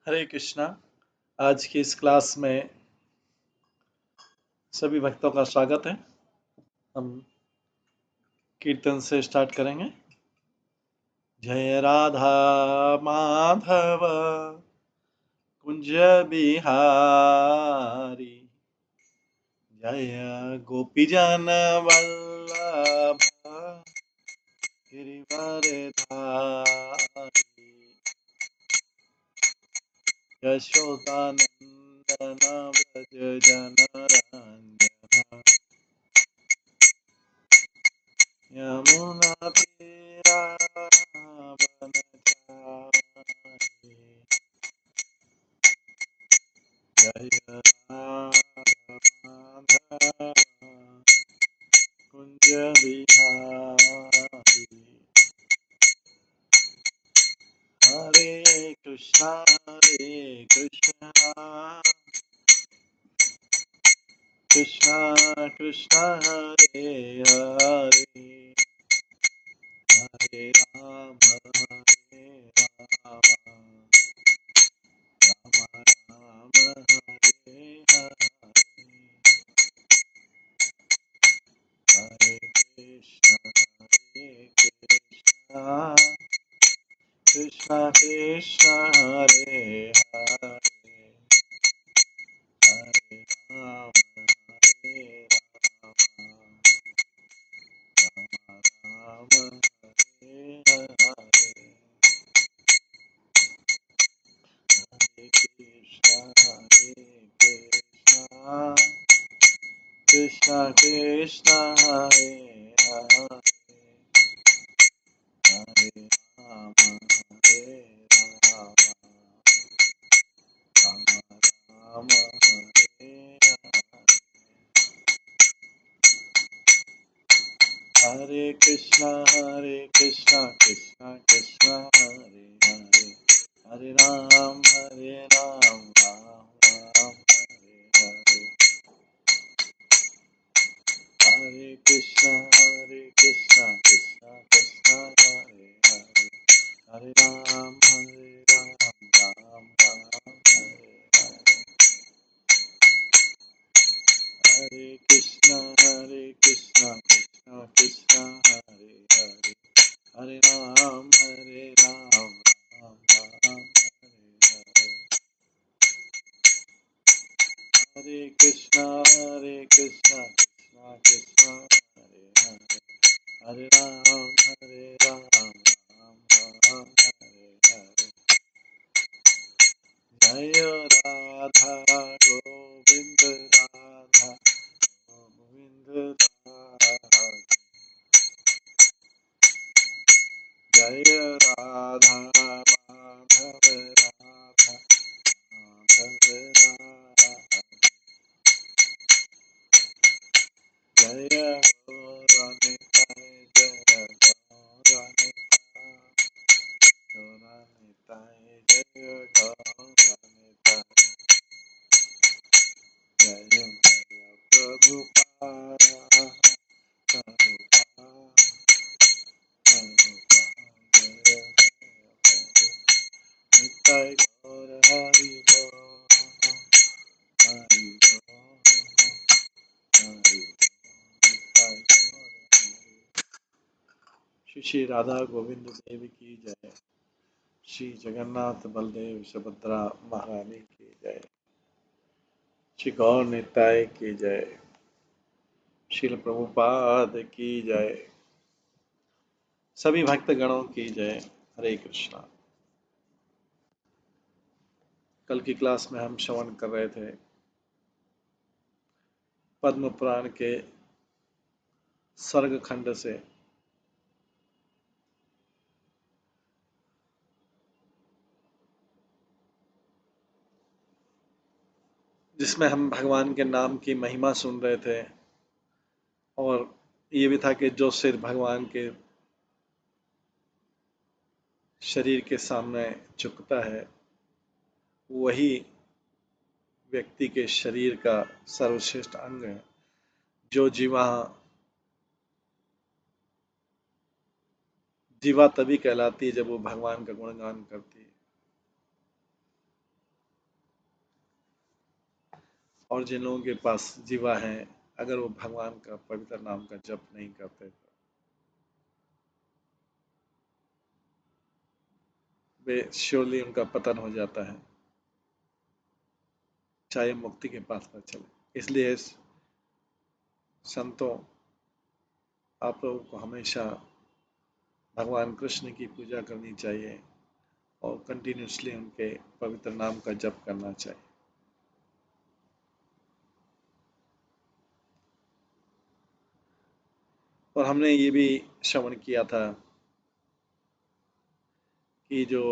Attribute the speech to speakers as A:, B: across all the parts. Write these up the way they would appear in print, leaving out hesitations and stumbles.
A: हरे कृष्णा। आज की इस क्लास में सभी भक्तों का स्वागत है। हम कीर्तन से स्टार्ट करेंगे। जय राधा माधव कुंज बिहारी, जय गोपीजन वल्लभ गिरिवरधारी, यशोदानंदन व्रज जनरंजन, यमुना तीरावनचारि, जय राघवाधव कुंज बिहारी। हरे कृष्णा कृष्णा कृष्णा हरे हरे, हरे राम राम राम हरे हरे, हरे कृष्णा कृष्णा कृष्णा हरे हरे, हरे राम राम हरे हरे, हरे कृष्णा कृष्णा कृष्णा हरे हरे, हरे राम राम राम हरे हरे, हरे कृष्णा कृष्णा कृष्णा हरे हरे, हरे राम राम राम हरे हरे, हरे कृष्णा कृष्णा कृष्णा हरे हरे, हरे राम राम हरे हरे, हरे कृष्णा कृष्णा कृष्णा हरे हरे, हरे राम राम राम हरे हरे, हरे कृष्णा कृष्णा कृष्णा हरे हरे, हरे राम राम राम हरे हरे, जय राधा गोविंद राधा गोविंद राधा, जय राधा माधव राधा माधव राधा, जय गौरनिताय जय गौरनिताय जय गौरनिताय, जय जय प्रभुपाद प्रभुपाद प्रभुपाद, जय जय प्रभु निताय गौर हरि बोल, हरि बोल, हरि बोल, निताय गौर हरि। श्री श्री राधा गोविंद देव की जय, श्री जगन्नाथ बलदेव सुभद्रा महारानी की जय, श्री गौर निताय की जय, श्रील प्रभुपाद की जय, सभी भक्त गणों की जय। हरे कृष्णा। कल की क्लास में हम श्रवण कर रहे थे पद्म पुराण के सर्ग खंड से, जिसमें हम भगवान के नाम की महिमा सुन रहे थे, और ये भी था कि जो सिर भगवान के शरीर के सामने झुकता है वही व्यक्ति के शरीर का सर्वश्रेष्ठ अंग है। जो जीवा तभी कहलाती है जब वो भगवान का गुणगान करती है। और जिन लोगों के पास जीवा है, अगर वो भगवान का पवित्र नाम का जप नहीं करते, वे श्योरली उनका पतन हो जाता है, चाहे मुक्ति के पास पर चले। इसलिए संतों, आप लोगों को हमेशा भगवान कृष्ण की पूजा करनी चाहिए और कंटिन्यूसली उनके पवित्र नाम का जप करना चाहिए। और हमने ये भी श्रवण किया था कि जो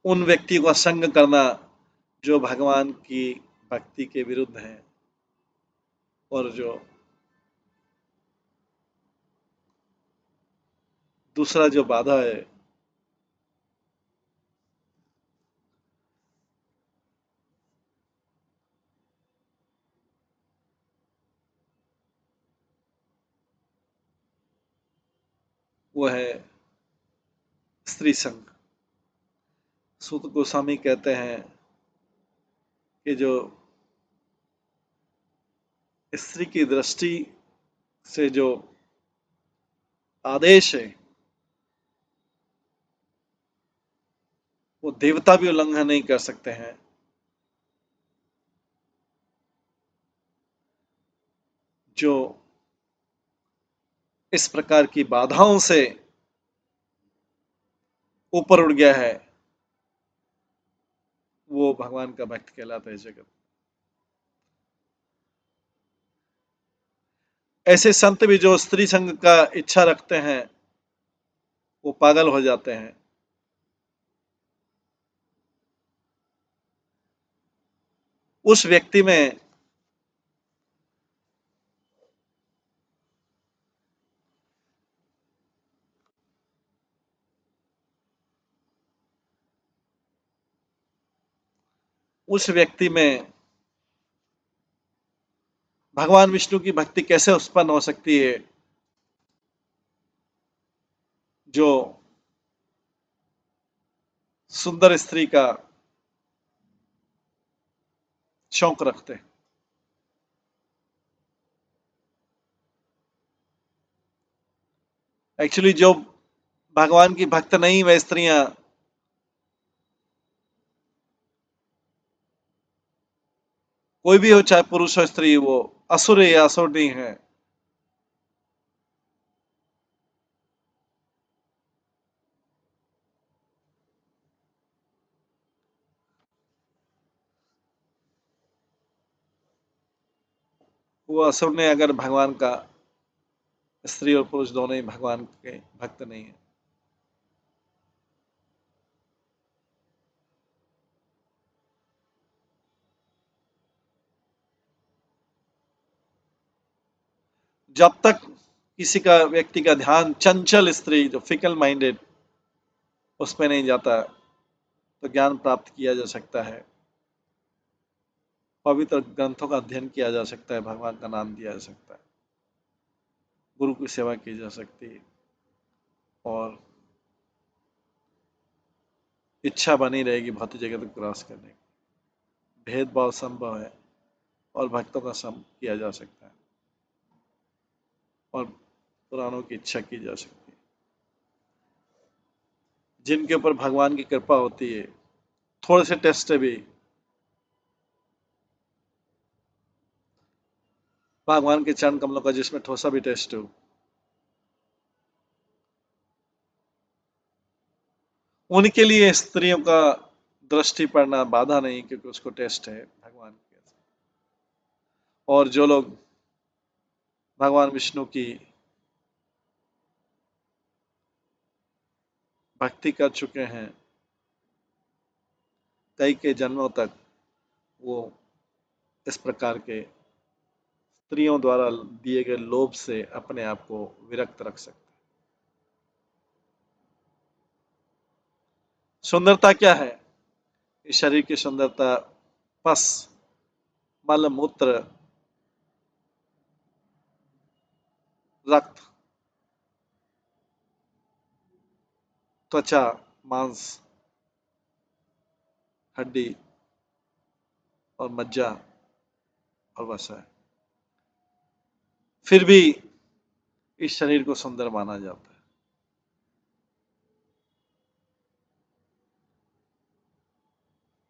A: उन व्यक्ति का संग करना जो भगवान की भक्ति के विरुद्ध हैं, और जो दूसरा जो बाधा है, वो है स्त्री संग। सूत गोस्वामी कहते हैं कि जो स्त्री की दृष्टि से जो आदेश है, वो देवता भी उल्लंघन नहीं कर सकते हैं। जो इस प्रकार की बाधाओं से ऊपर उठ गया है, वो भगवान का भक्त कहलाता है जगत। ऐसे संत भी जो स्त्री संग का इच्छा रखते हैं, वो पागल हो जाते हैं। उस व्यक्ति में उस व्यक्ति में भगवान विष्णु की भक्ति कैसे उत्पन्न हो सकती है, जो सुंदर स्त्री का शौक रखते हैं। एक्चुअली जो भगवान की भक्त नहीं, वह स्त्रियां, कोई भी हो, चाहे पुरुष हो स्त्री, वो असुर है या असुर नहीं है, वो असुर ने अगर भगवान का, स्त्री और पुरुष दोनों ही भगवान के भक्त नहीं है। जब तक किसी का व्यक्ति का ध्यान चंचल स्त्री, जो फिकल माइंडेड, उस पर नहीं जाता, तो ज्ञान प्राप्त किया जा सकता है, पवित्र ग्रंथों का अध्ययन किया जा सकता है, भगवान का नाम दिया जा सकता है, गुरु की सेवा की जा सकती है, और इच्छा बनी रहेगी भौतिक जगत को क्रॉस करने की। भेदभाव संभव है और भक्तों का सम किया जा सकता है, और पुराणों की इच्छा की जा सकती है। जिनके ऊपर भगवान की कृपा होती है, थोड़े से टेस्ट भी भगवान के चरण कमलों का, जिसमें थोड़ा भी टेस्ट हो, उनके लिए स्त्रियों का दृष्टि पड़ना बाधा नहीं, क्योंकि उसको टेस्ट है भगवान के। और जो लोग भगवान विष्णु की भक्ति कर चुके हैं कई के जन्मों तक, वो इस प्रकार के स्त्रियों द्वारा दिए गए लोभ से अपने आप को विरक्त रख सकते हैं। सुंदरता क्या है? इस शरीर की सुंदरता पस, मल मूत्र, रक्त, त्वचा, मांस, हड्डी और मज्जा और वसा है, फिर भी इस शरीर को सुंदर माना जाता है।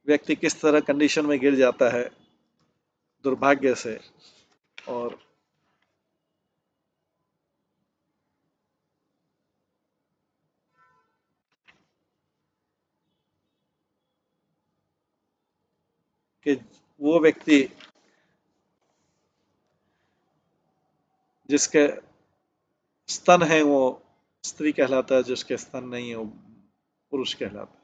A: व्यक्ति किस तरह कंडीशन में गिर जाता है दुर्भाग्य से, और कि वो व्यक्ति जिसके स्तन है वो स्त्री कहलाता है, जिसके स्तन नहीं है वो पुरुष कहलाता है।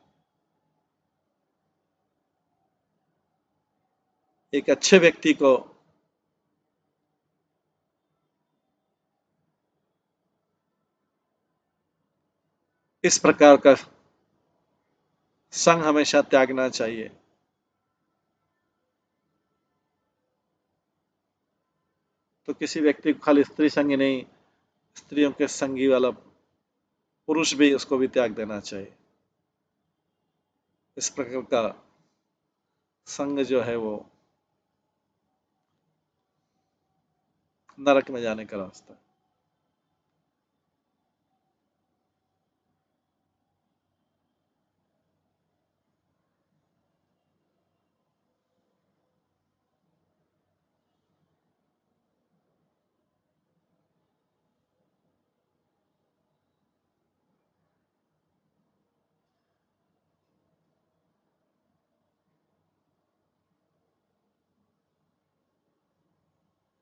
A: एक अच्छे व्यक्ति को इस प्रकार का संग हमेशा त्यागना चाहिए। तो किसी व्यक्ति को खाली स्त्री संगी नहीं, स्त्रियों के संगी वाला पुरुष भी, उसको भी त्याग देना चाहिए। इस प्रकार का संग जो है वो नरक में जाने का रास्ता है।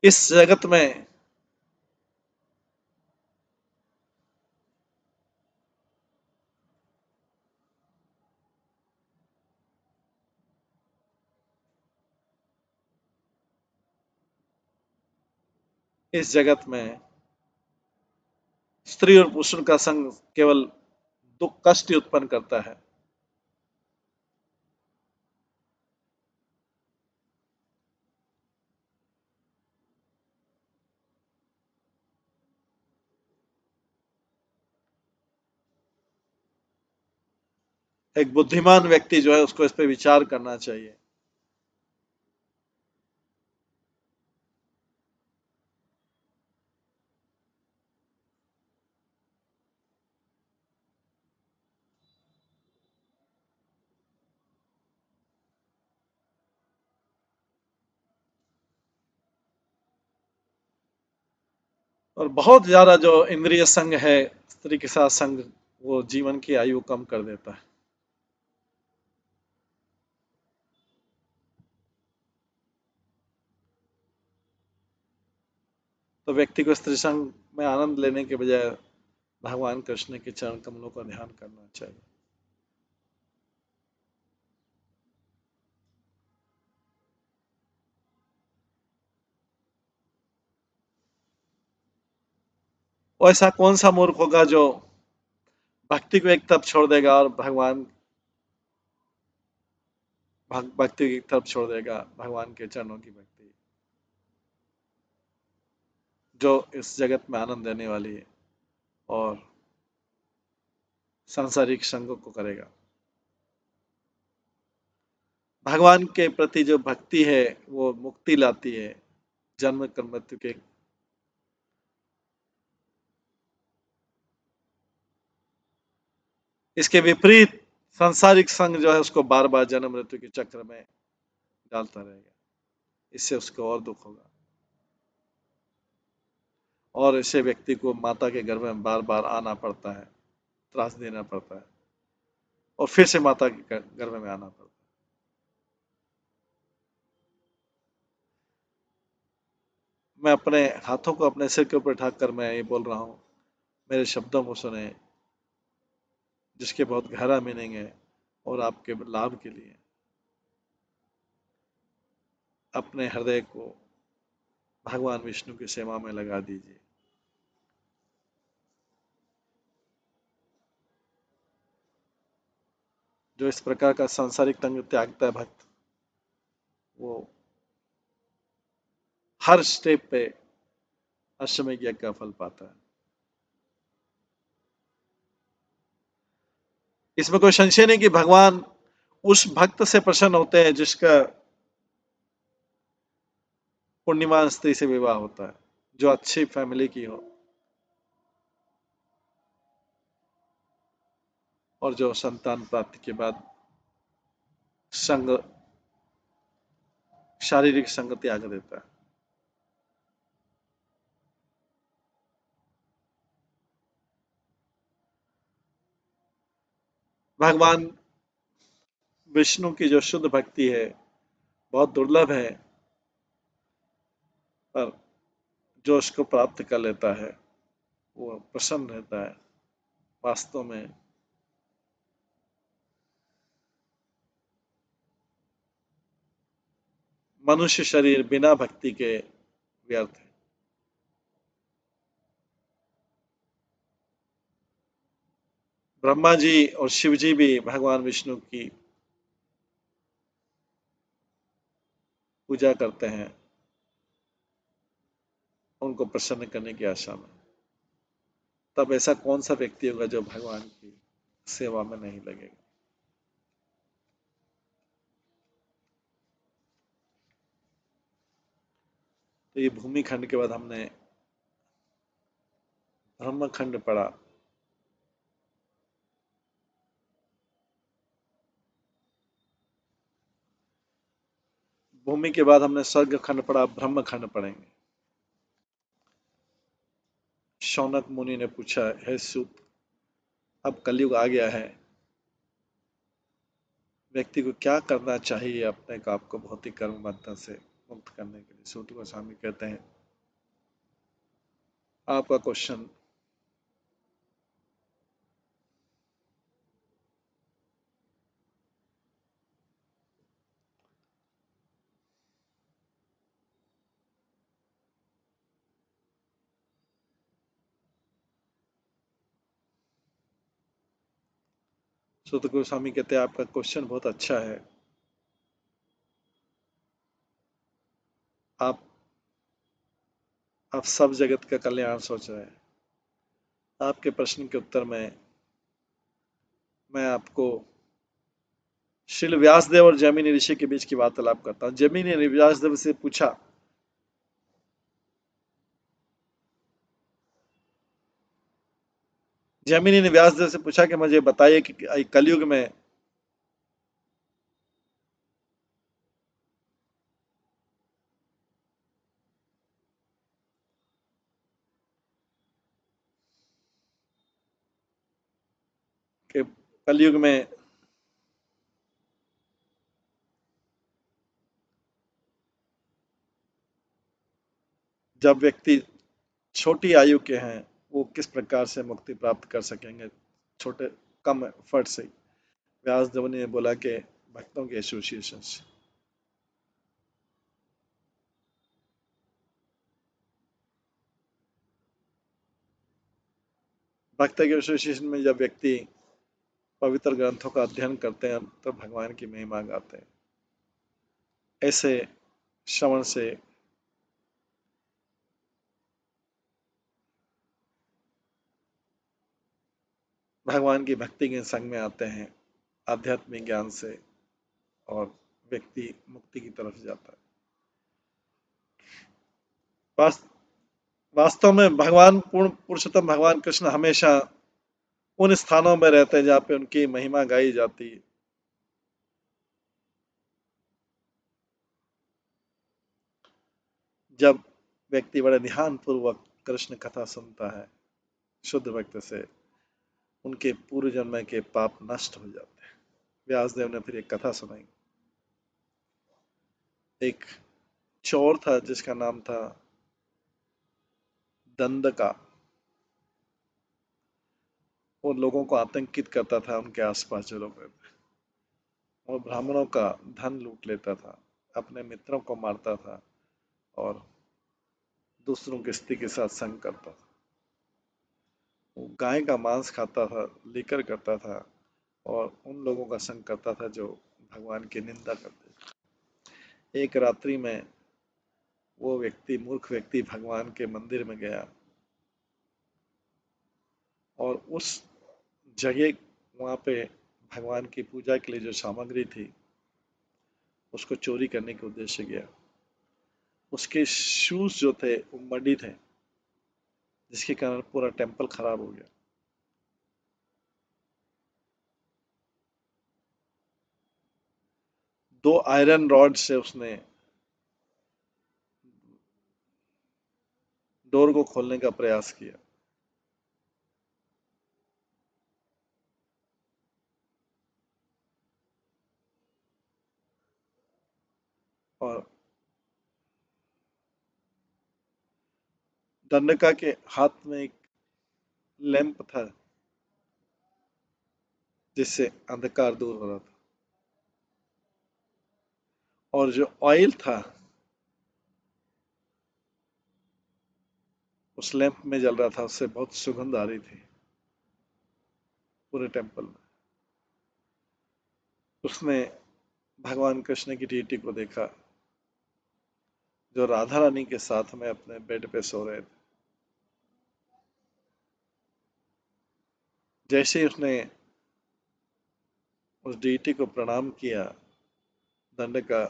A: इस जगत में इस जगत में स्त्री और पुरुष का संग केवल दुख कष्ट ही उत्पन्न करता है। एक बुद्धिमान व्यक्ति जो है उसको इस पे विचार करना चाहिए। और बहुत ज्यादा जो इंद्रिय संग है, स्त्री के साथ संग, वो जीवन की आयु कम कर देता है। तो व्यक्ति को स्त्री संग में आनंद लेने के बजाय भगवान कृष्ण के चरण कमलों का ध्यान करना चाहिए। और ऐसा कौन सा मूर्ख होगा जो भक्ति को एक तरफ छोड़ देगा और भक्ति की तरफ छोड़ देगा भगवान के चरणों की भक्ति, जो इस जगत में आनंद देने वाली है, और सांसारिक संगों को करेगा। भगवान के प्रति जो भक्ति है वो मुक्ति लाती है जन्म कर्म मृत्यु के। इसके विपरीत सांसारिक संग जो है उसको बार बार जन्म मृत्यु के चक्र में डालता रहेगा। इससे उसको और दुख होगा, और ऐसे व्यक्ति को माता के गर्भ में बार बार आना पड़ता है, त्रास देना पड़ता है, और फिर से माता के गर्भ में आना पड़ता है। मैं अपने हाथों को अपने सिर के ऊपर ढककर मैं ये बोल रहा हूँ, मेरे शब्दों को सुने, जिसके बहुत गहरा मीनिंग है, और आपके लाभ के लिए अपने हृदय को भगवान विष्णु की सेवा में लगा दीजिए। जो इस प्रकार का सांसारिक तंग त्यागता है भक्त, वो हर स्टेप पे अश्वमेध यज्ञ का फल पाता है। इसमें कोई संशय नहीं कि भगवान उस भक्त से प्रसन्न होते हैं जिसका पुण्यवान स्त्री से विवाह होता है, जो अच्छी फैमिली की हो और जो संतान प्राप्ति के बाद संग शारीरिक संग त्याग देता है। भगवान विष्णु की जो शुद्ध भक्ति है बहुत दुर्लभ है, पर जो उसको प्राप्त कर लेता है वो प्रसन्न रहता है। वास्तव में मनुष्य शरीर बिना भक्ति के व्यर्थ है। ब्रह्मा जी और शिव जी भी भगवान विष्णु की पूजा करते हैं उनको प्रसन्न करने की आशा में। तब ऐसा कौन सा व्यक्ति होगा जो भगवान की सेवा में नहीं लगेगा। तो ये भूमि खंड के बाद हमने ब्रह्म खंड पढ़ा। भूमि के बाद हमने स्वर्ग खंड पढ़ा, ब्रह्म खंड पढ़ेंगे। शौनक मुनि ने पूछा, हे सूत, अब कलयुग आ गया है, व्यक्ति को क्या करना चाहिए अपने को आपको भौतिक कर्म बंधन से मुक्त करने के लिए। सूत गोस्वामी कहते हैं, आपका क्वेश्चन सूत गोस्वामी कहते हैं आपका क्वेश्चन बहुत अच्छा है। आप सब जगत का कल्याण सोच रहे हैं। आपके प्रश्न के उत्तर में मैं आपको श्रील व्यासदेव और जैमिनी ऋषि के बीच की वार्तालाप करता हूँ। जैमिनी ने व्यासदेव से पूछा, जैमिनी ने व्यासदेव से पूछा कि मुझे बताइए कि कलयुग में कि कलयुग में जब व्यक्ति छोटी आयु के हैं वो किस प्रकार से मुक्ति प्राप्त कर सकेंगे छोटे कम एफर्ट से। व्यासदेव ने बोला कि भक्तों के एसोसिएशन से। भक्त के एसोसिएशन में जब व्यक्ति पवित्र ग्रंथों का अध्ययन करते हैं तो भगवान की महिमा गाते हैं। ऐसे श्रवण से भगवान की भक्ति के संग में आते हैं, आध्यात्मिक ज्ञान से, और व्यक्ति मुक्ति की तरफ जाता है। वास- वास्तव में भगवान पूर्ण पुरुषोत्तम भगवान कृष्ण हमेशा उन स्थानों में रहते हैं जहाँ पे उनकी महिमा गाई जाती है। जब व्यक्ति बड़े ध्यान पूर्वक कृष्ण कथा सुनता है शुद्ध भक्त से, उनके पूर्व जन्म के पाप नष्ट हो जाते हैं। व्यासदेव ने फिर एक कथा सुनाई। एक चोर था जिसका नाम था दंड का। वो लोगों को आतंकित करता था, उनके आसपास जो लोग रहते। वो ब्राह्मणों का धन लूट लेता था, अपने मित्रों को मारता था और दूसरों की स्त्री के साथ संग करता था। वो गाय का मांस खाता था, लेकर करता था, और उन लोगों का संग करता था जो भगवान की निंदा करते थे। एक रात्रि में वो व्यक्ति, मूर्ख व्यक्ति, भगवान के मंदिर में गया और उस जगह वहां पे भगवान की पूजा के लिए जो सामग्री थी उसको चोरी करने के उद्देश्य गया। उसके शूज जो थे वो मडी थे, जिसके कारण पूरा टेम्पल खराब हो गया। दो आयरन रॉड से उसने डोर को खोलने का प्रयास किया और दंडका के हाथ में एक लैंप था जिससे अंधकार दूर हो रहा था, और जो ऑयल था उस लैंप में जल रहा था, उससे बहुत सुगंध आ रही थी पूरे टेम्पल में। उसने भगवान कृष्ण की डीटी को देखा जो राधा रानी के साथ में अपने बेड पे सो रहे थे। जैसे ही उसने उस डीटी को प्रणाम किया, दंड का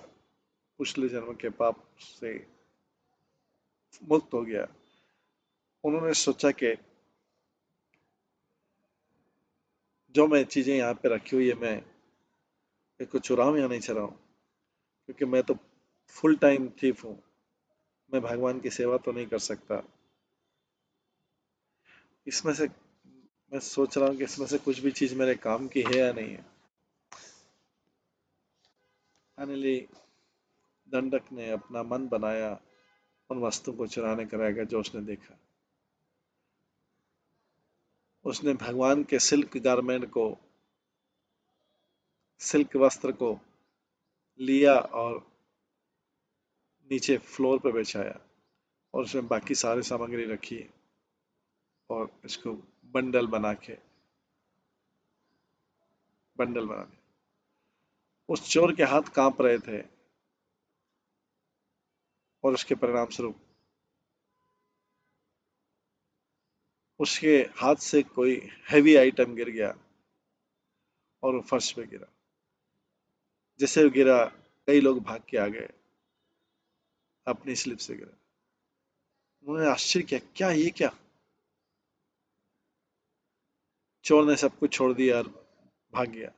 A: पिछले जन्म के पाप से मुक्त हो गया। उन्होंने सोचा कि जो मैं चीजें यहाँ पे रखी हुई है, मैं इसको चुराऊं या नहीं चुराऊं, क्योंकि मैं तो फुल टाइम थीफ हूँ, मैं भगवान की सेवा तो नहीं कर सकता। इसमें से मैं सोच रहा हूँ कि इसमें से कुछ भी चीज मेरे काम की है या नहीं है। फाइनली दंडक ने अपना मन बनाया उन वस्तु को चुराने कराएगा जो उसने देखा। उसने भगवान के सिल्क गारमेंट को, सिल्क वस्त्र को लिया और नीचे फ्लोर पे बिछाया, और उसमें बाकी सारी सामग्री रखी और इसको बंडल बना के बंडल बना दिया। उस चोर के हाथ कांप रहे थे और उसके परिणाम स्वरूप उसके हाथ से कोई हैवी आइटम गिर गया और वो फर्श पे गिरा। जैसे वो गिरा, कई लोग भाग के आ गए, अपनी स्लिप से गिरा। उन्होंने आश्चर्य किया, क्या ये क्या? चोर ने सब कुछ छोड़ दिया और भाग गया।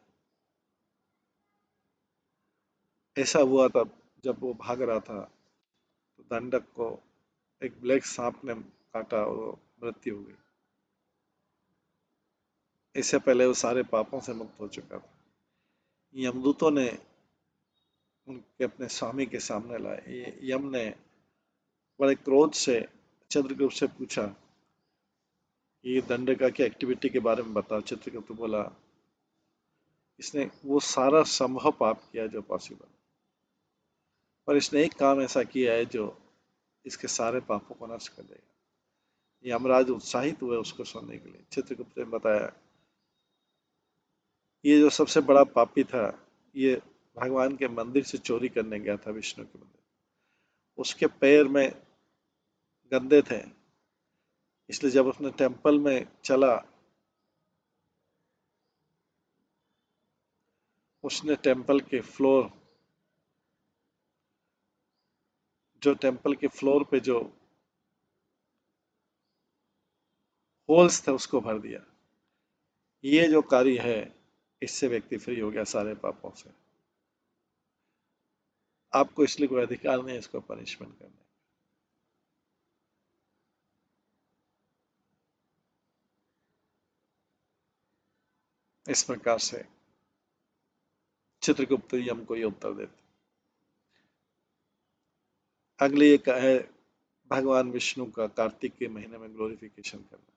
A: ऐसा हुआ तब जब वो भाग रहा था तो दंडक को एक ब्लैक सांप ने काटा और वो मृत्यु हो गई। इससे पहले वो सारे पापों से मुक्त हो चुका था। यमदूतों ने उनके अपने स्वामी के सामने लाए। यम ने बड़े क्रोध से चित्रगुप्त से पूछा, ये दंडका की एक्टिविटी के बारे में बताओ। चित्रगुप्त बोला, इसने वो सारा संभव पाप किया जो पॉसिबल, पर इसने एक काम ऐसा किया है जो इसके सारे पापों को नष्ट कर देगा। यमराज उत्साहित हुए उसको सुनने के लिए। चित्रगुप्त ने बताया, ये जो सबसे बड़ा पापी था, ये भगवान के मंदिर से चोरी करने गया था, विष्णु के मंदिर। उसके पैर में गंदे थे, इसलिए जब उसने टेम्पल में चला, उसने टेम्पल के फ्लोर, जो टेम्पल के फ्लोर पे जो होल्स थे उसको भर दिया। ये जो कार्य है, इससे व्यक्ति फ्री हो गया सारे पापों से। आपको इसलिए कोई अधिकार नहीं है इसको पनिशमेंट करने। इस प्रकार से चित्रगुप्त यम को ये उत्तर देते। अगली एक है भगवान विष्णु का कार्तिक के महीने में ग्लोरिफिकेशन करना।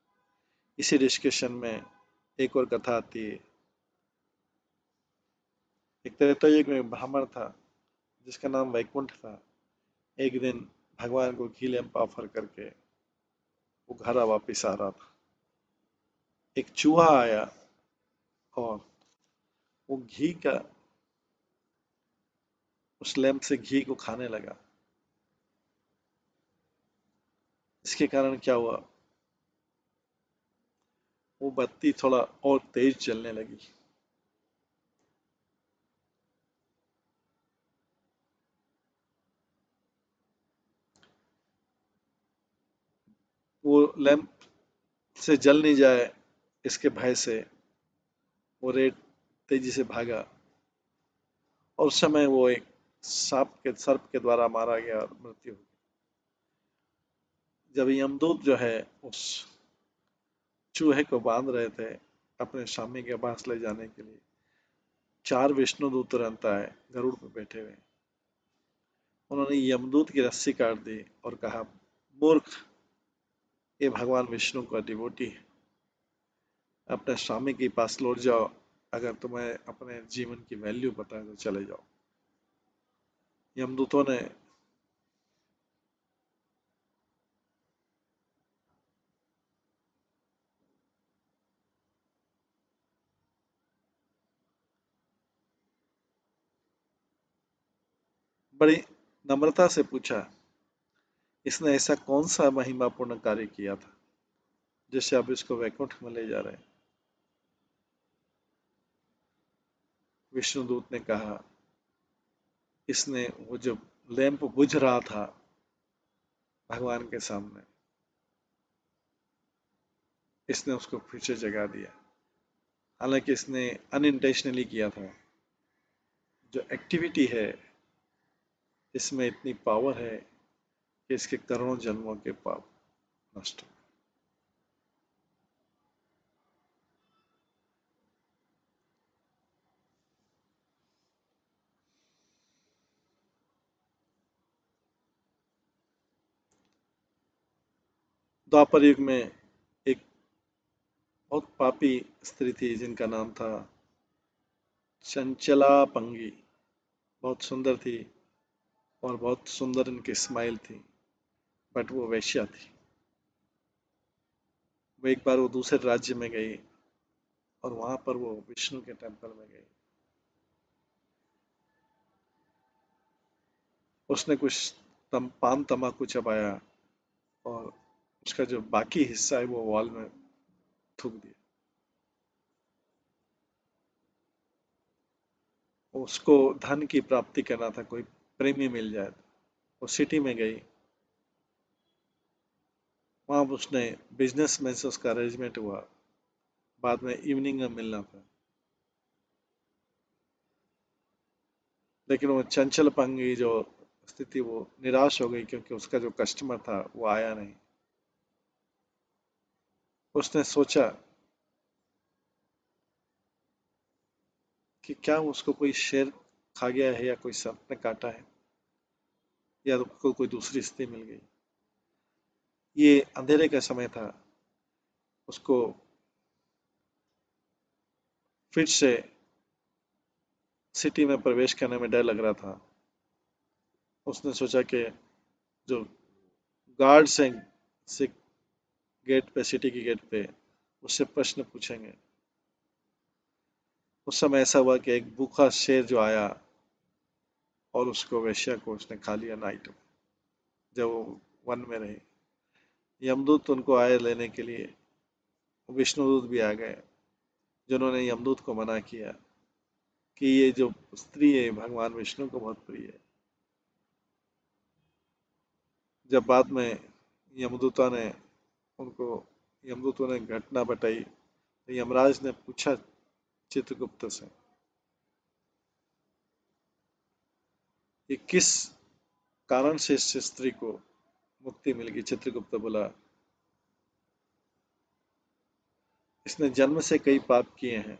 A: इसी डिस्कशन में एक और कथा आती है। एक त्रेता युग में ब्राह्मण था जिसका नाम वैकुंठ था। एक दिन भगवान को घी लैंप ऑफर करके वो घर वापिस आ रहा था। एक चूहा आया और वो घी का, उस लैंप से घी को खाने लगा। इसके कारण क्या हुआ, वो बत्ती थोड़ा और तेज चलने लगी। वो लैंप से जल नहीं जाए इसके भय से वो रेत तेजी से भागा और उस समय वो एक सर्प के द्वारा मारा गया और मृत्यु हो गई। जब यमदूत जो है उस चूहे को बांध रहे थे अपने स्वामी के पास ले जाने के लिए, चार विष्णुदूत तुरंत आए गरुड़ पे बैठे हुए। उन्होंने यमदूत की रस्सी काट दी और कहा, मूर्ख, ये भगवान विष्णु का डिवोटी है, अपने स्वामी के पास लौट जाओ, अगर तुम्हें अपने जीवन की वैल्यू पता है तो चले जाओ। यमदूतों ने बड़ी नम्रता से पूछा, इसने ऐसा कौन सा महिमापूर्ण कार्य किया था जिससे आप इसको वैकुंठ में ले जा रहे हैं? विष्णुदूत ने कहा, इसने वो जो लैंप बुझ रहा था भगवान के सामने, इसने उसको फिर से जगा दिया। हालांकि इसने अनइंटेंशनली किया था। जो एक्टिविटी है इसमें इतनी पावर है कि इसके करोड़ों जन्मों के पाप नष्ट हो। द्वापर युग में एक बहुत पापी स्त्री थी जिनका नाम था चंचला पंगी। बहुत सुंदर थी और बहुत सुंदर इनकी स्माइल थी, बट वो वेश्या थी। वो एक बार वो दूसरे राज्य में गई और वहां पर वो विष्णु के टेम्पल में गई। उसने कुछ पान तमाकू चबाया और उसका जो बाकी हिस्सा है वो वॉल में थूक दिया। उसको धन की प्राप्ति करना था, कोई प्रेमी मिल जाए। वो सिटी में गई, वहां उसने बिजनेस मैन से उसका अरेंजमेंट हुआ, बाद में इवनिंग में मिलना था। लेकिन वो चंचल पंगी जो स्थिति, वो निराश हो गई क्योंकि उसका जो कस्टमर था वो आया नहीं। उसने सोचा कि क्या उसको कोई शेर खा गया है या कोई सांप ने काटा है या तो कोई दूसरी स्थिति मिल गई। ये अंधेरे का समय था, उसको फिर से सिटी में प्रवेश करने में डर लग रहा था। उसने सोचा कि जो गार्ड्स हैं से गेट पे, सिटी की गेट पे, उससे प्रश्न पूछेंगे। उस समय ऐसा हुआ कि एक भूखा शेर जो आया और उसको वेश्या को उसने खा लिया नाइट में, जब वो वन में रहे। यमदूत उनको आए लेने के लिए, विष्णुदूत भी आ गए जिन्होंने यमदूत को मना किया कि ये जो स्त्री है भगवान विष्णु को बहुत प्रिय है। जब बाद में यमदूता ने उनको यमदूतों ने घटना बताई तो यमराज ने पूछा चित्रगुप्त से कि किस कारण से इस स्त्री को मुक्ति मिल गई। चित्रगुप्त बोला, इसने जन्म से कई पाप किए हैं,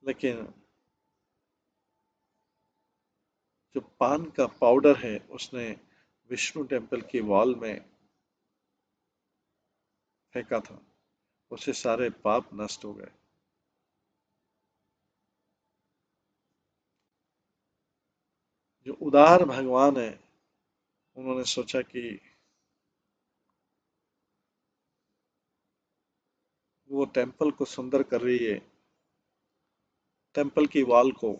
A: लेकिन जो पान का पाउडर है उसने विष्णु टेम्पल की वॉल में फेंका था, उससे सारे पाप नष्ट हो गए। जो उदार भगवान है, उन्होंने सोचा कि वो टेम्पल को सुंदर कर रही है, टेम्पल की वॉल को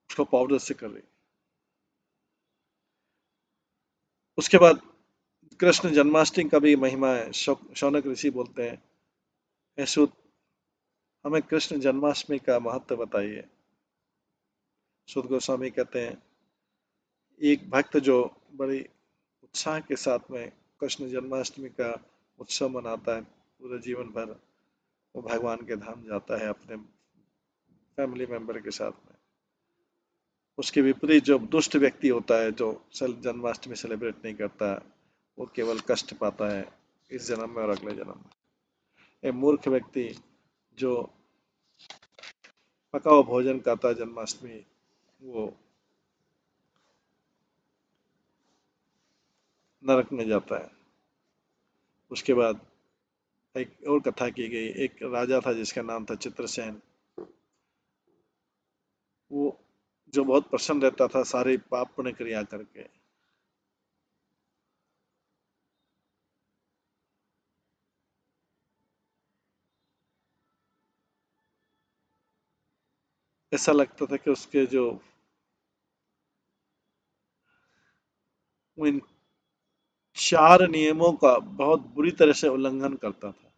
A: उसको पाउडर से कर रही है। उसके बाद कृष्ण जन्माष्टमी का भी महिमा है। शौनक ऋषि बोलते हैं, हे सूत, हमें कृष्ण जन्माष्टमी का महत्व बताइए। सुद गोस्वामी कहते हैं, एक भक्त जो बड़ी उत्साह के साथ में कृष्ण जन्माष्टमी का उत्सव मनाता है पूरे जीवन भर, वो भगवान के धाम जाता है अपने फैमिली मेंबर के साथ में। उसके विपरीत जो दुष्ट व्यक्ति होता है, जो जन्माष्टमी सेलिब्रेट नहीं करता, वो केवल कष्ट पाता है इस जन्म में और अगले जन्म में। एक मूर्ख व्यक्ति जो पका हुआ भोजन खाता है जन्माष्टमी, वो नरक में जाता है। उसके बाद एक और कथा की गई, एक राजा था जिसका नाम था चित्रसेन। वो जो बहुत प्रसन्न रहता था सारे पाप पुण्य क्रिया करके। ऐसा लगता था कि उसके जो वो इन 4 नियमों का बहुत बुरी तरह से उल्लंघन करता था।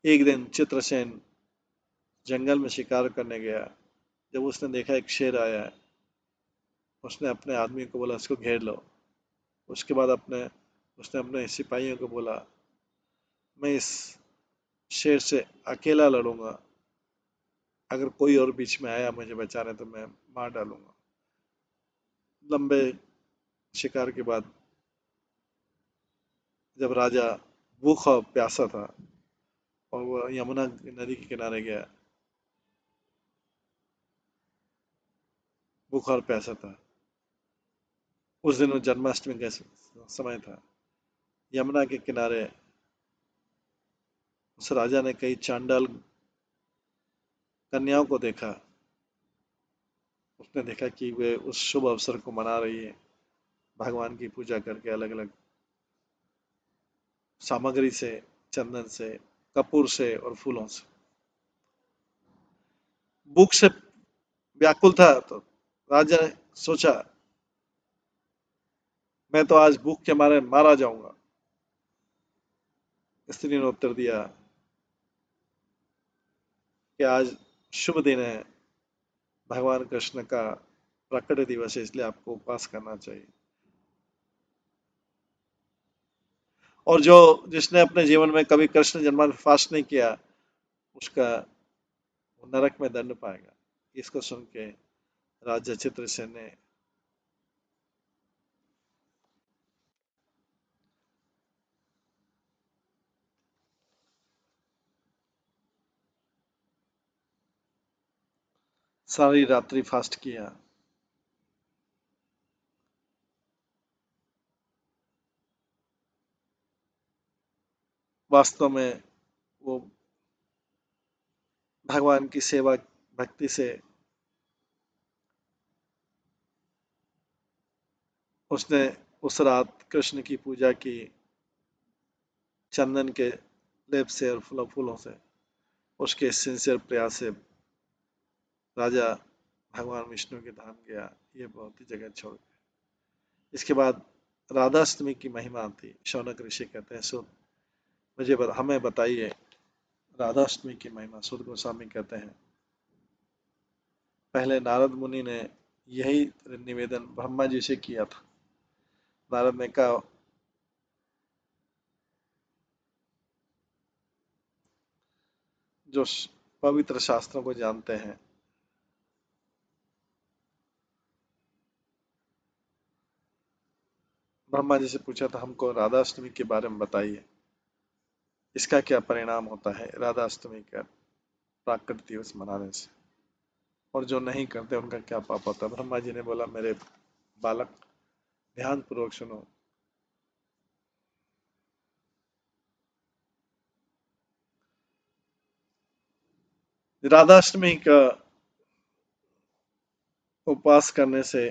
A: एक दिन चित्रसेन जंगल में शिकार करने गया। जब उसने देखा एक शेर आया है, उसने अपने आदमी को बोला इसको घेर लो। उसके बाद उसने अपने सिपाहियों को बोला, मैं इस शेर से अकेला लड़ूंगा, अगर कोई और बीच में आया मुझे बचाने तो मैं मार डालूंगा। लंबे शिकार के बाद जब राजा भूखा और प्यासा था और वो यमुना नदी के किनारे गया, भूखा और प्यासा था। उस दिन वो जन्माष्टमी का समय था। यमुना के किनारे उस राजा ने कई चांडाल कन्याओं को देखा। उसने देखा कि वे उस शुभ अवसर को मना रही है भगवान की पूजा करके, अलग अलग सामग्री से, चंदन से, कपूर से और फूलों से। भूख से व्याकुल था तो राजा ने सोचा, मैं तो आज भूख के मारे मारा जाऊंगा। स्त्री ने उत्तर दिया कि आज शुभ दिन है, भगवान कृष्ण का प्रकट दिवस है, इसलिए आपको उपवास करना चाहिए। और जो जिसने अपने जीवन में कभी कृष्ण जन्माष्टमी फास्ट नहीं किया, उसका वो नरक में दंड पाएगा। इसको सुन के राजा चित्रसेन ने सारी रात्रि फास्ट किया। वास्तव में वो भगवान की सेवा भक्ति से उसने उस रात कृष्ण की पूजा की, चंदन के लेप से और फूलों से। उसके सिंसियर प्रयास से राजा भगवान विष्णु के धाम गया, ये बहुत ही जगह छोड़ गया। इसके बाद राधाष्टमी की महिमा थी। शौनक ऋषि कहते हैं, सुन हमें बताइए राधाष्टमी की महिमा। सुद गोस्वामी कहते हैं, पहले नारद मुनि ने यही निवेदन ब्रह्मा जी से किया था। नारद ने कहा, जो पवित्र शास्त्रों को जानते हैं, ब्रह्मा जी से पूछा था हमको राधाष्टमी के बारे में बताइए, इसका क्या परिणाम होता है राधाष्टमी का प्राकट दिवस मनाने से, और जो नहीं करते उनका क्या पाप होता है। ब्रह्मा जी ने बोला, मेरे बालक, ध्यान पूर्वक सुनो। राधाष्टमी का उपवास करने से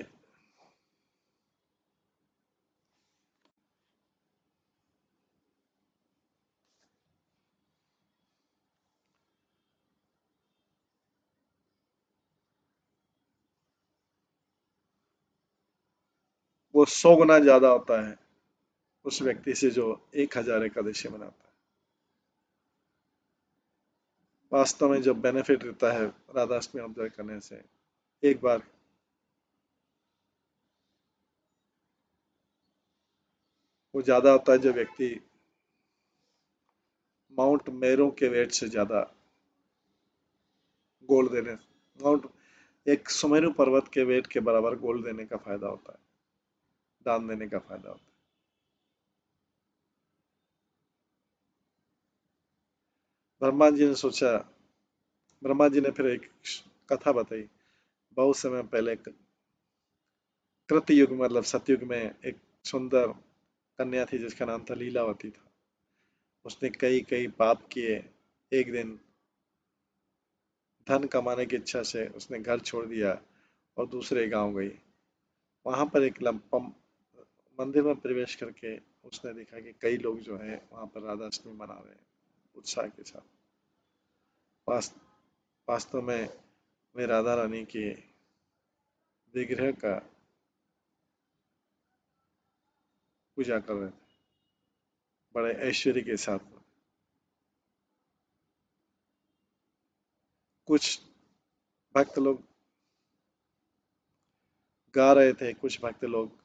A: वो 100 गुना ज्यादा होता है उस व्यक्ति से जो 1000 एकादशी मनाता है। वास्तव में जो बेनिफिट रहता है राधाष्टमी ऑब्जर्व करने से, एक बार वो ज्यादा होता है जो व्यक्ति माउंट मेरो के वेट से ज्यादा गोल्ड देने, माउंट एक सुमेरु पर्वत के वेट के बराबर गोल्ड देने का फायदा होता है, दान देने का फायदा होता है। ब्रह्मा जी ने सोचा, ब्रह्मा जी ने फिर एक कथा बताई। बहुत समय पहले कृत युग मतलब सतयुग में एक सुंदर कन्या थी जिसका नाम था लीलावती था। उसने कई कई पाप किए। एक दिन धन कमाने की इच्छा से उसने घर छोड़ दिया और दूसरे गांव गई। वहां पर एक लंपम मंदिर में प्रवेश करके उसने देखा कि कई लोग जो है वहां पर राधाष्टमी मना रहे हैं उत्साह के साथ। वास- वास्तव में वे राधा रानी के विग्रह का पूजा कर रहे थे बड़े ऐश्वर्य के साथ। कुछ भक्त लोग गा रहे थे, कुछ भक्त लोग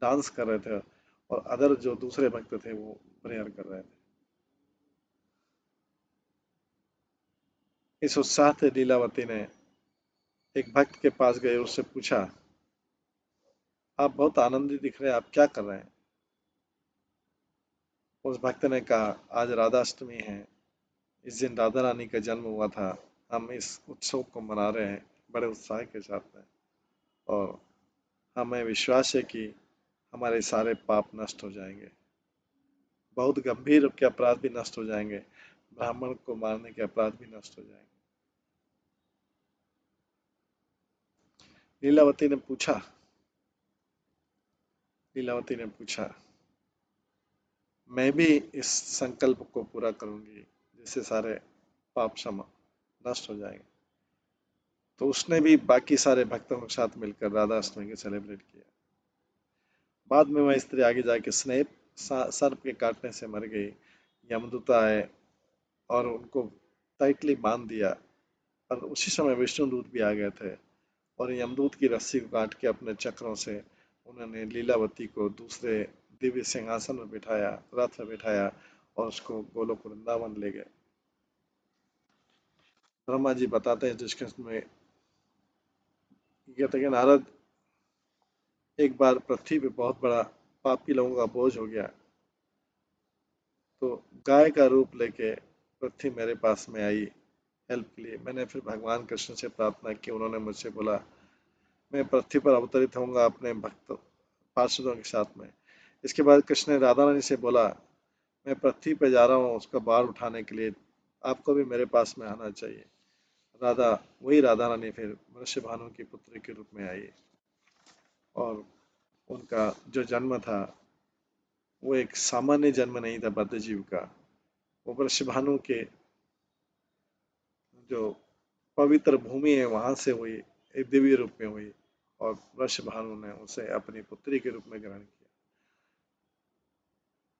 A: डांस कर रहे थे और अदर जो दूसरे भक्त थे वो प्रेयर कर रहे थे। इस उत्साह से लीलावती ने एक भक्त के पास गए, उससे पूछा, आप बहुत आनंदित दिख रहे हैं, आप क्या कर रहे हैं? उस भक्त ने कहा, आज राधाष्टमी है, इस दिन राधा रानी का जन्म हुआ था, हम इस उत्सव को मना रहे हैं बड़े उत्साह के साथ में, और हमें विश्वास है कि हमारे सारे पाप नष्ट हो जाएंगे, बहुत गंभीर के अपराध भी नष्ट हो जाएंगे, ब्राह्मण को मारने के अपराध भी नष्ट हो जाएंगे। लीलावती ने पूछा, लीलावती ने पूछा, मैं भी इस संकल्प को पूरा करूंगी जिससे सारे पाप क्षमा नष्ट हो जाएंगे। तो उसने भी बाकी सारे भक्तों के साथ मिलकर राधा अष्टमी के सेलिब्रेट किया। बाद में वह स्त्री आगे जाके स्नेह सर्प के काटने से मर गई। यमदूत आए और उनको टाइटली बांध दिया, और उसी समय विष्णु दूत भी आ गए थे और यमदूत की रस्सी को काट के अपने चक्रों से उन्होंने लीलावती को दूसरे दिव्य सिंहासन में बिठाया, रथ में बिठाया और उसको गोलोक वृंदावन ले गए। ब्रह्मा जी बताते हैं डिस्कशन में, कहते हैं कि नारद, एक बार पृथ्वी पे बहुत बड़ा पापी लोगों का बोझ हो गया, तो गाय का रूप लेके पृथ्वी मेरे पास में आई हेल्प के लिए। मैंने फिर भगवान कृष्ण से प्रार्थना की, उन्होंने मुझसे बोला मैं पृथ्वी पर अवतरित होऊंगा अपने भक्त पार्षदों के साथ में। इसके बाद कृष्ण ने राधा रानी से बोला, मैं पृथ्वी पे जा रहा हूँ उसका भार उठाने के लिए, आपको भी मेरे पास में आना चाहिए। राधा, वही राधा रानी फिर वृषभ भानु की पुत्री के रूप में आई, और उनका जो जन्म था वो एक सामान्य जन्म नहीं था बद्ध जीव का, वो वृषभ भानु के जो पवित्र भूमि है वहां से हुई, एक दिव्य रूप में हुई, और वृषभ भानु ने उसे अपनी पुत्री के रूप में ग्रहण किया।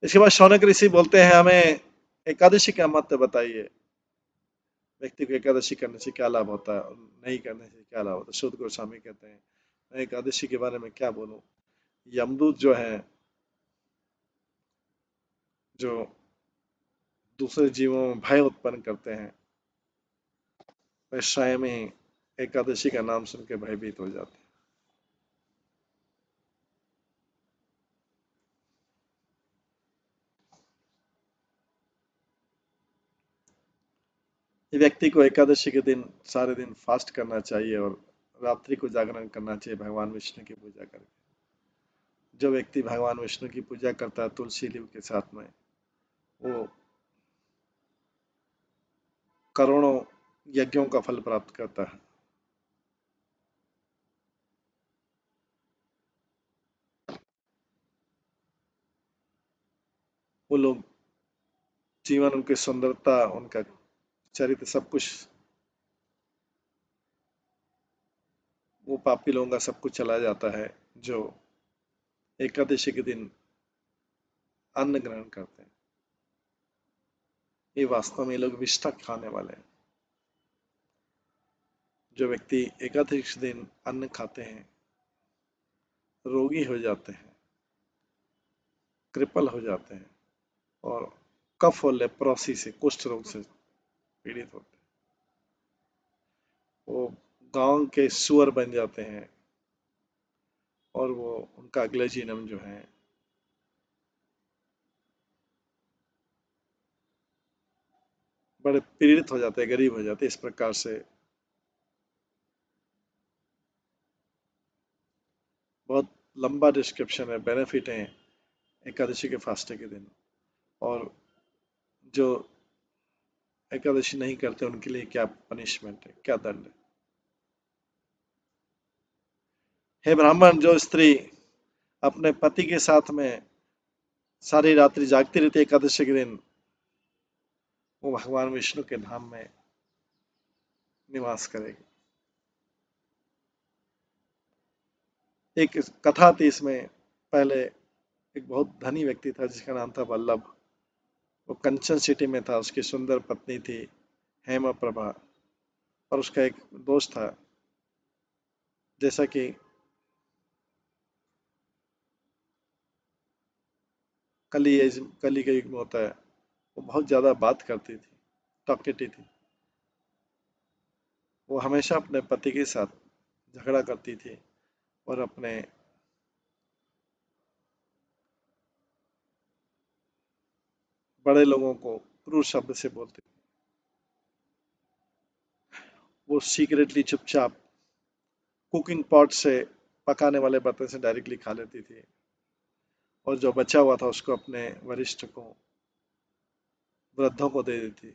A: इसके बाद शौनक ऋषि बोलते हैं, हमें एकादशी का महत्व बताइए, व्यक्ति को एकादशी करने से क्या लाभ होता है और नहीं करने से क्या लाभ होता है। शुद्ध गोस्वामी कहते हैं, मैं एकादशी के बारे में क्या बोलूं, यमदूत जो है, जो दूसरे जीवों में भय उत्पन्न करते हैं, वे स्वयं ही एकादशी का नाम सुन के भयभीत हो जाते हैं। व्यक्ति को एकादशी के दिन सारे दिन फास्ट करना चाहिए और रात्रि को जागरण करना चाहिए भगवान विष्णु की पूजा करके। जो व्यक्ति भगवान विष्णु की पूजा करता है तुलसी लीव के साथ में, वो करोड़ों यज्ञों का फल प्राप्त करता है। वो लोग जीवन, उनकी सुंदरता, उनका चरित्र, सब कुछ, वो पापी लोगों का सब कुछ चला जाता है जो एकादशी के दिन अन्न ग्रहण करते हैं। ये वास्तव में ये लोग विष्ठा खाने वाले हैं। जो व्यक्ति एकादशी दिन अन्न खाते हैं रोगी हो जाते हैं, कृपल हो जाते हैं और कफ और लेप्रोसी से, कुष्ठ रोग से पीड़ित होते हैं। वो गांव के सुअर बन जाते हैं और वो उनका अगले जन्म जो है बड़े पीड़ित हो जाते हैं, गरीब हो जाते हैं। इस प्रकार से बहुत लंबा डिस्क्रिप्शन है, बेनिफिट है एकादशी के फास्टे के दिन। और जो एकादशी नहीं करते उनके लिए क्या पनिशमेंट है, क्या दंड है। हे ब्राह्मण, जो स्त्री अपने पति के साथ में सारी रात्रि जागती रहती है एकादशी के दिन, वो भगवान विष्णु के धाम में निवास करेगी। एक कथा थी इसमें, पहले एक बहुत धनी व्यक्ति था जिसका नाम था वल्लभ। वो कंचन सिटी में था, उसकी सुंदर पत्नी थी हेमा प्रभा, और उसका एक दोस्त था। जैसा कि कली के युग में होता है, वो बहुत ज्यादा बात करती थी, टॉकेटी थी। वो हमेशा अपने पति के साथ झगड़ा करती थी और अपने बड़े लोगों को क्रूर शब्द से बोलती थी। वो सीक्रेटली चुपचाप कुकिंग पॉट से, पकाने वाले बर्तन से डायरेक्टली खा लेती थी, और जो बचा हुआ था उसको अपने वरिष्ठ को, वृद्धों को दे देती।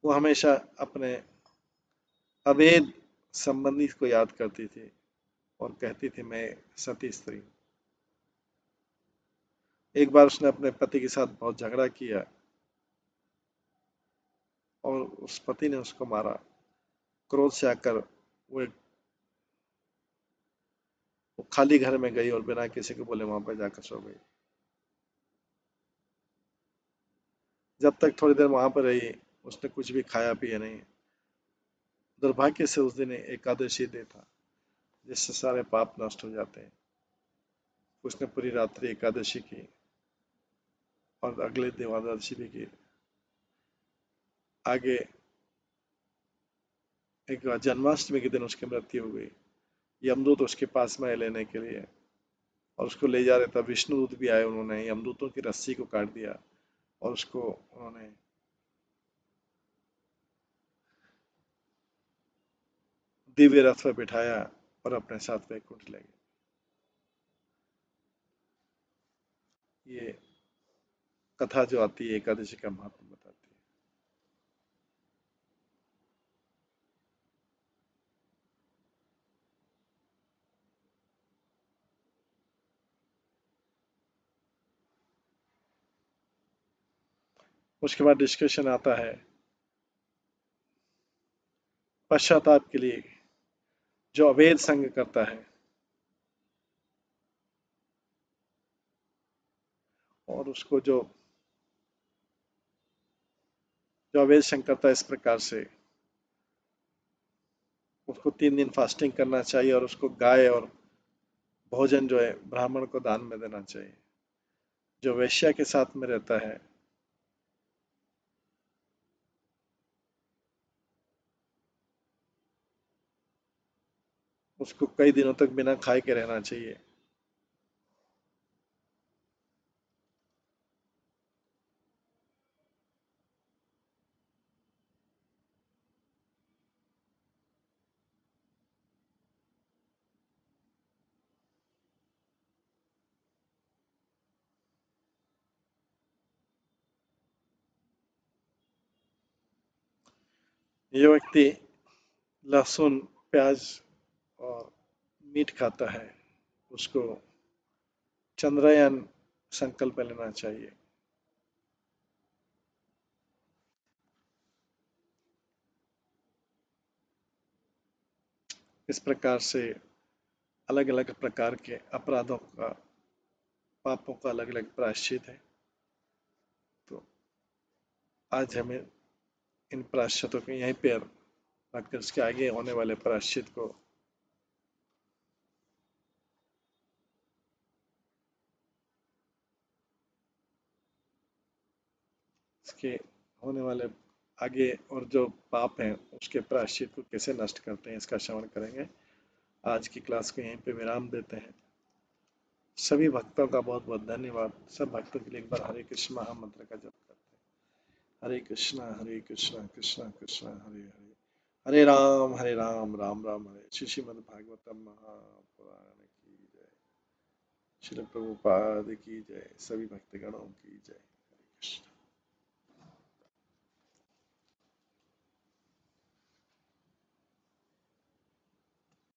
A: वो हमेशा अपने अवैध संबंधी को याद करती थी और कहती थी मैं सती स्त्री हूँ। एक बार उसने अपने पति के साथ बहुत झगड़ा किया और उस पति ने उसको मारा। क्रोध से आकर वो खाली घर में गई और बिना किसी को बोले वहां पर जाकर सो गई। जब तक थोड़ी देर वहां पर रही, उसने कुछ भी खाया पिया नहीं। दुर्भाग्य से उस दिन एकादशी दिन था, जिससे सारे पाप नष्ट हो जाते हैं। उसने पूरी रात्रि एकादशी की और अगले दिन द्वादशी भी की। आगे एक जन्माष्टमी के दिन उसकी मृत्यु हो गई। यमदूत उसके पास में आए लेने के लिए, और उसको ले जा रहे तब विष्णुदूत भी आए। उन्होंने यमदूतों की रस्सी को काट दिया और उसको उन्होंने दिव्य रथ पर बिठाया और अपने साथ वैकुंठ ले गए। ये कथा जो आती है एकादशी का महत्व बताती है। उसके बाद डिस्कशन आता है पश्चाताप के लिए। जो अवैध संग करता है और उसको जो अवैध संग करता है, इस प्रकार से उसको 3 दिन फास्टिंग करना चाहिए और उसको गाय और भोजन जो है ब्राह्मण को दान में देना चाहिए। जो वैश्या के साथ में रहता है उसको कई दिनों तक बिना खाए के रहना चाहिए। ये व्यक्ति लहसुन, प्याज और मीट खाता है, उसको चंद्रयान संकल्प लेना चाहिए। इस प्रकार से अलग अलग प्रकार के अपराधों का, पापों का अलग अलग प्रायश्चित है। आज हमें इन प्रायश्चितों को यहीं पे रखकर इसके आगे होने वाले प्रायश्चित को इसके होने वाले आगे और जो पाप हैं उसके प्रायश्चित को कैसे नष्ट करते हैं इसका श्रवण करेंगे। आज की क्लास को यहीं पे विराम देते हैं। सभी भक्तों का बहुत बहुत धन्यवाद। सब भक्तों के लिए एक बार हरे कृष्ण महामंत्र का जप करते हैं। हरे कृष्णा कृष्णा कृष्णा हरे हरे, हरे राम राम राम हरे। श्रीमद् भागवतम महापुराण की जय। श्रील प्रभुपाद की जय। सभी भक्तगणों की जय। हरे कृष्ण।